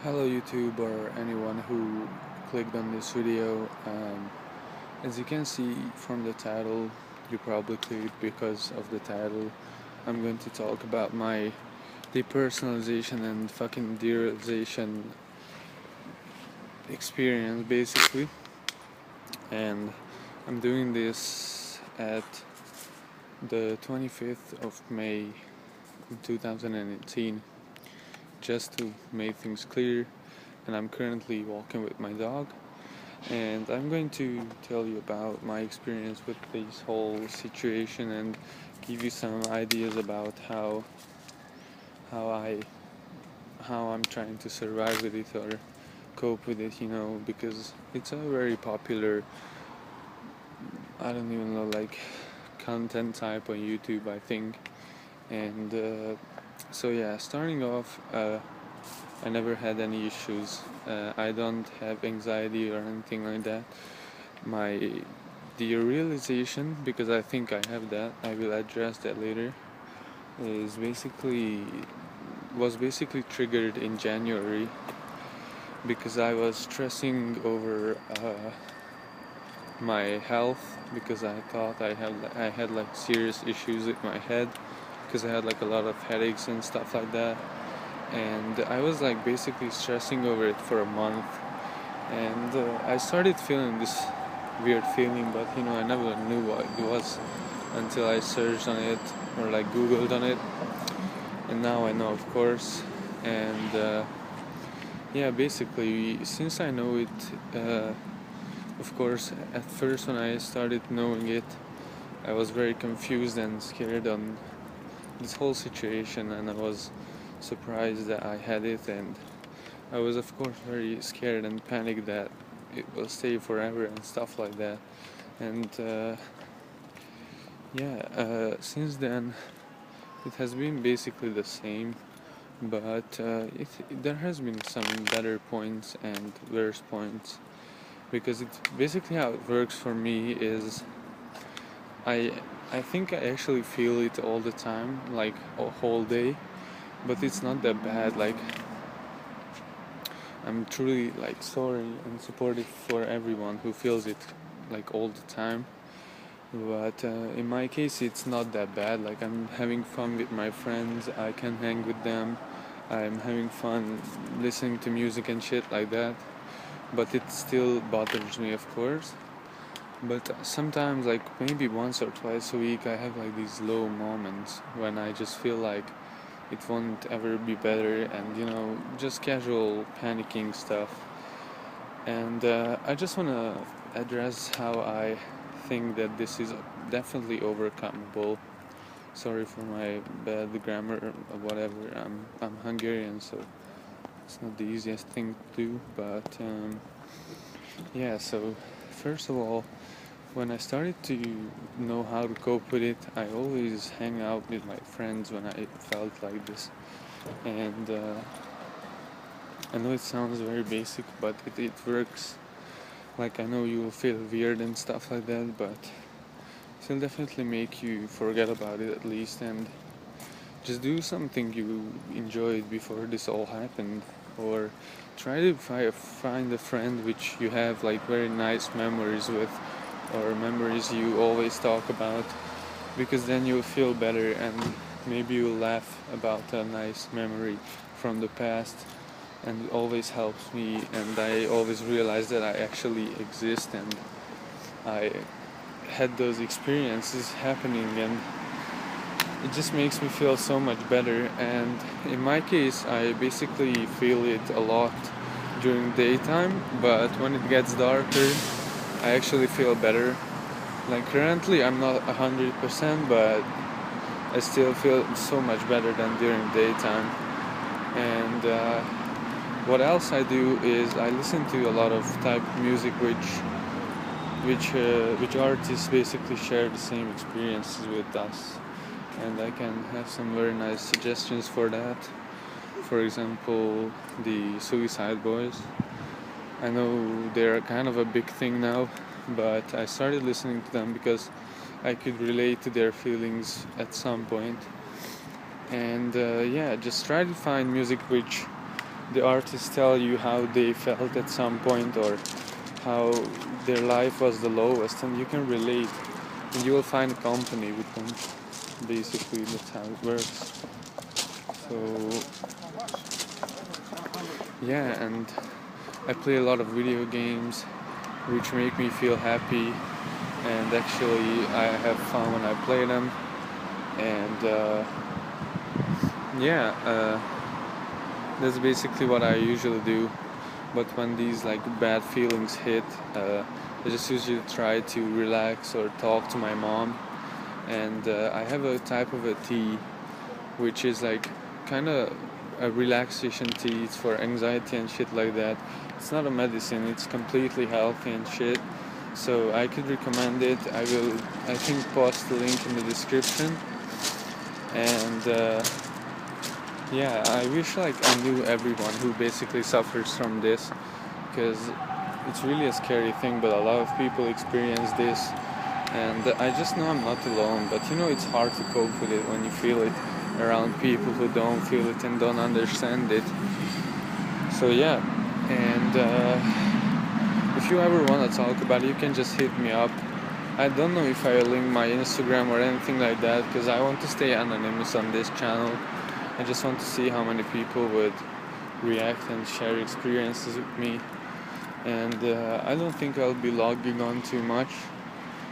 Hello YouTube or anyone who clicked on this video. As you can see from the title, you probably clicked because of the title. I'm going to talk about my depersonalization and fucking derealization experience basically. And I'm doing this at the 25th of May 2018, just to make things clear. And I'm currently walking with my dog, and I'm going to tell you about my experience with this whole situation and give you some ideas about how I how I'm trying to survive with it or cope with it, because it's a very popular, I don't even know, like content type on YouTube, I think. And so yeah, starting off, I never had any issues. I don't have anxiety or anything like that. My derealization, because I think I have that, I will address that later, is was basically triggered in January because I was stressing over my health, because I thought I had like serious issues with my head, because I had like a lot of headaches and stuff like that. And I was like basically stressing over it for a month, and I started feeling this weird feeling, but I never knew what it was until I searched on it or like googled on it, and now I know, of course. And yeah, basically, since I know it, of course, at first when I started knowing it, I was very confused and scared on this whole situation, and I was surprised that I had it, and I was of course very scared and panicked that it will stay forever and stuff like that. And since then it has been basically the same, but there has been some better points and worse points, because it's basically how it works for me is I I think I actually feel it all the time, like a whole day, but it's not that bad. Like, I'm truly like sorry and supportive for everyone who feels it like all the time, but in my case it's not that bad. Like, I'm having fun with my friends, I can hang with them, I'm having fun listening to music and shit like that, but it still bothers me, of course. But sometimes, like maybe once or twice a week, I have like these low moments when I just feel like it won't ever be better, and just casual panicking stuff. And I just want to address how I think that this is definitely overcomable. Sorry for my bad grammar or whatever. I'm Hungarian, so it's not the easiest thing to do, but yeah. So first of all, when I started to know how to cope with it, I always hang out with my friends when I felt like this. And I know it sounds very basic, but it works. Like, I know you will feel weird and stuff like that, but it'll definitely make you forget about it at least, and just do something you enjoyed before this all happened. Or try to find a friend which you have like very nice memories with, or memories you always talk about, because then you'll feel better, and maybe you'll laugh about a nice memory from the past. And it always helps me, and I always realize that I actually exist, and I had those experiences happening, and it just makes me feel so much better. And in my case, I basically feel it a lot during daytime, but when it gets darker, I actually feel better. Like, currently I'm not 100%, but I still feel so much better than during daytime. And what else I do is I listen to a lot of type of music which artists basically share the same experiences with us, and I can have some very nice suggestions for that. For example, the Suicideboys. I know they're kind of a big thing now, but I started listening to them because I could relate to their feelings at some point. And yeah, just try to find music which the artists tell you how they felt at some point, or how their life was the lowest, and you can relate, and you will find company with them. Basically, that's how it works. So yeah, and I play a lot of video games which make me feel happy, and actually I have fun when I play them. And that's basically what I usually do. But when these like bad feelings hit, I just usually try to relax or talk to my mom. And I have a type of a tea which is like kind of a relaxation tea. It's for anxiety and shit like that. It's not a medicine, it's completely healthy and shit, so I could recommend it. I will, I think, post the link in the description. And I wish like I knew everyone who basically suffers from this, because it's really a scary thing, but a lot of people experience this, and I just know I'm not alone. But you know, it's hard to cope with it when you feel it around people who don't feel it and don't understand it. So yeah, and if you ever want to talk about it, you can just hit me up. I don't know if I link my Instagram or anything like that, because I want to stay anonymous on this channel. I just want to see how many people would react and share experiences with me. And I don't think I'll be logging on too much,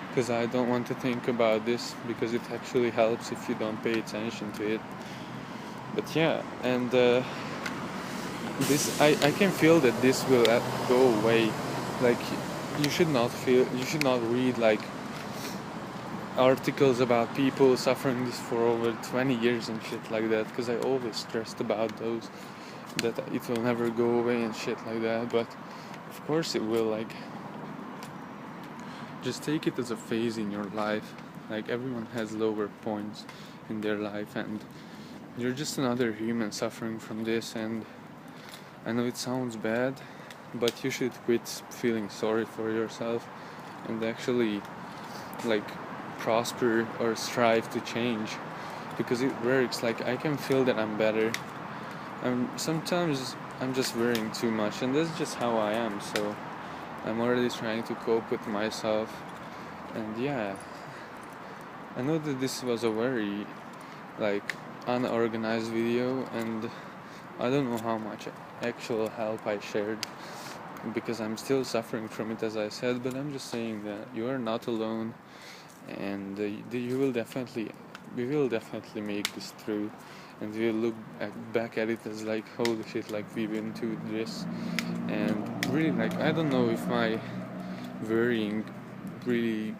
because I don't want to think about this, because it actually helps if you don't pay attention to it. But yeah, and this I can feel that this will go away. Like, you should not read like articles about people suffering this for over 20 years and shit like that, because I always stressed about those, that it will never go away and shit like that. But of course it will. Like, just take it as a phase in your life. Like, everyone has lower points in their life, and you're just another human suffering from this. And I know it sounds bad, but you should quit feeling sorry for yourself and actually like prosper or strive to change, because it works. Like, I can feel that I'm better. Sometimes I'm just worrying too much, and that's just how I am. So I'm already trying to cope with myself. And yeah, I know that this was a very like unorganized video, and I don't know how much actual help I shared, because I'm still suffering from it, as I said. But I'm just saying that you are not alone, and we will definitely make this through, and we'll look back at it as like, holy shit, like we went through this. And really, like, I don't know if my worrying really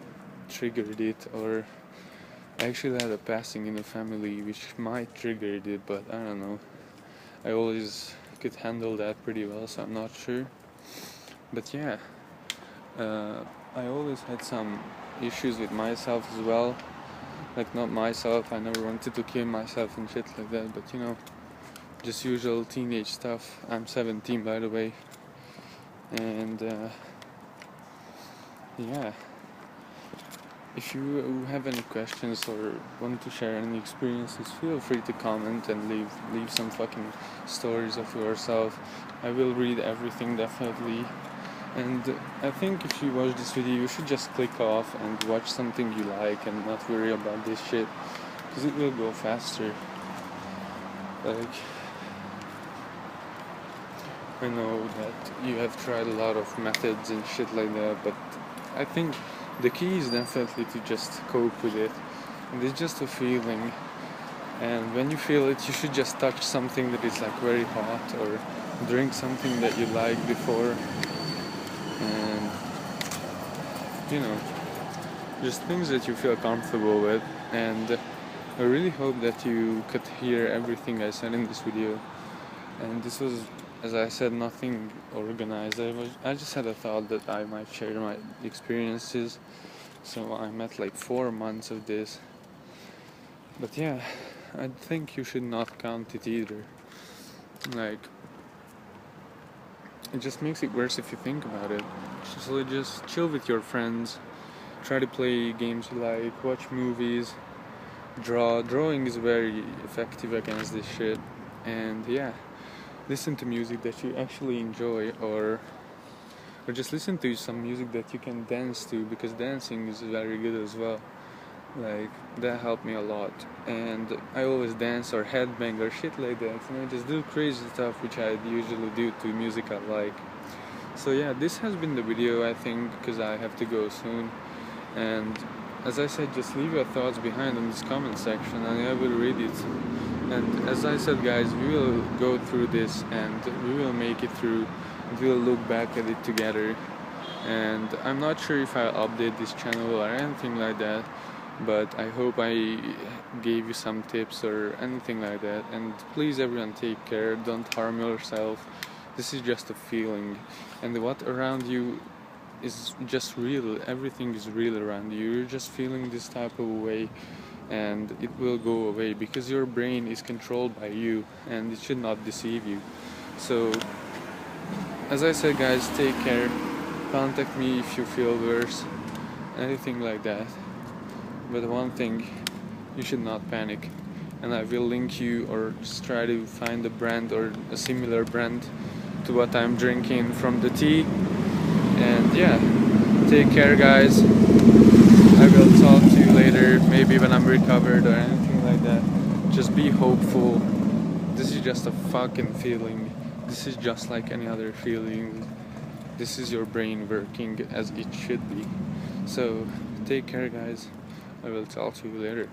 triggered it, or I actually had a passing in the family which might trigger it, but I don't know. I always could handle that pretty well, so I'm not sure. But yeah, I always had some issues with myself as well. Like, not myself, I never wanted to kill myself and shit like that, but you know, just usual teenage stuff. I'm 17, by the way. And yeah, if you have any questions or want to share any experiences, feel free to comment and leave some fucking stories of yourself. I will read everything, definitely. And I think if you watch this video, you should just click off and watch something you like and not worry about this shit, because it will go faster. Like, I know that you have tried a lot of methods and shit like that, but I think the key is definitely to just cope with it. And it's just a feeling, and when you feel it, you should just touch something that is like very hot, or drink something that you like before, and you know, just things that you feel comfortable with. And I really hope that you could hear everything I said in this video. And this was, as I said, nothing organized. I just had a thought that I might share my experiences. So I'm at like 4 months of this. But yeah, I think you should not count it either. Like, it just makes it worse if you think about it. So just chill with your friends, try to play games you like, watch movies, draw. Drawing is very effective against this shit. And yeah, listen to music that you actually enjoy, or just listen to some music that you can dance to, because dancing is very good as well. Like, that helped me a lot, and I always dance or headbang or shit like that, just do crazy stuff which I usually do to music I like. So yeah, this has been the video, I think, because I have to go soon. And as I said, just leave your thoughts behind in this comment section and I will read it. And as I said, guys, we will go through this and we will make it through, and we will look back at it together. And I'm not sure if I'll update this channel or anything like that, but I hope I gave you some tips or anything like that. And please, everyone, take care, don't harm yourself. This is just a feeling, and what around you is just real. Everything is real around you. You're just feeling this type of way, and it will go away because your brain is controlled by you and it should not deceive you. So as I said, guys, take care, contact me if you feel worse, anything like that. But one thing, you should not panic, and I will link you or just try to find a brand or a similar brand to what I'm drinking from the tea. And yeah, take care, guys. I will talk to you later, maybe when I'm recovered or anything like that. Just be hopeful. This is just a fucking feeling. This is just like any other feeling. This is your brain working as it should be. So take care, guys. I will talk to you later.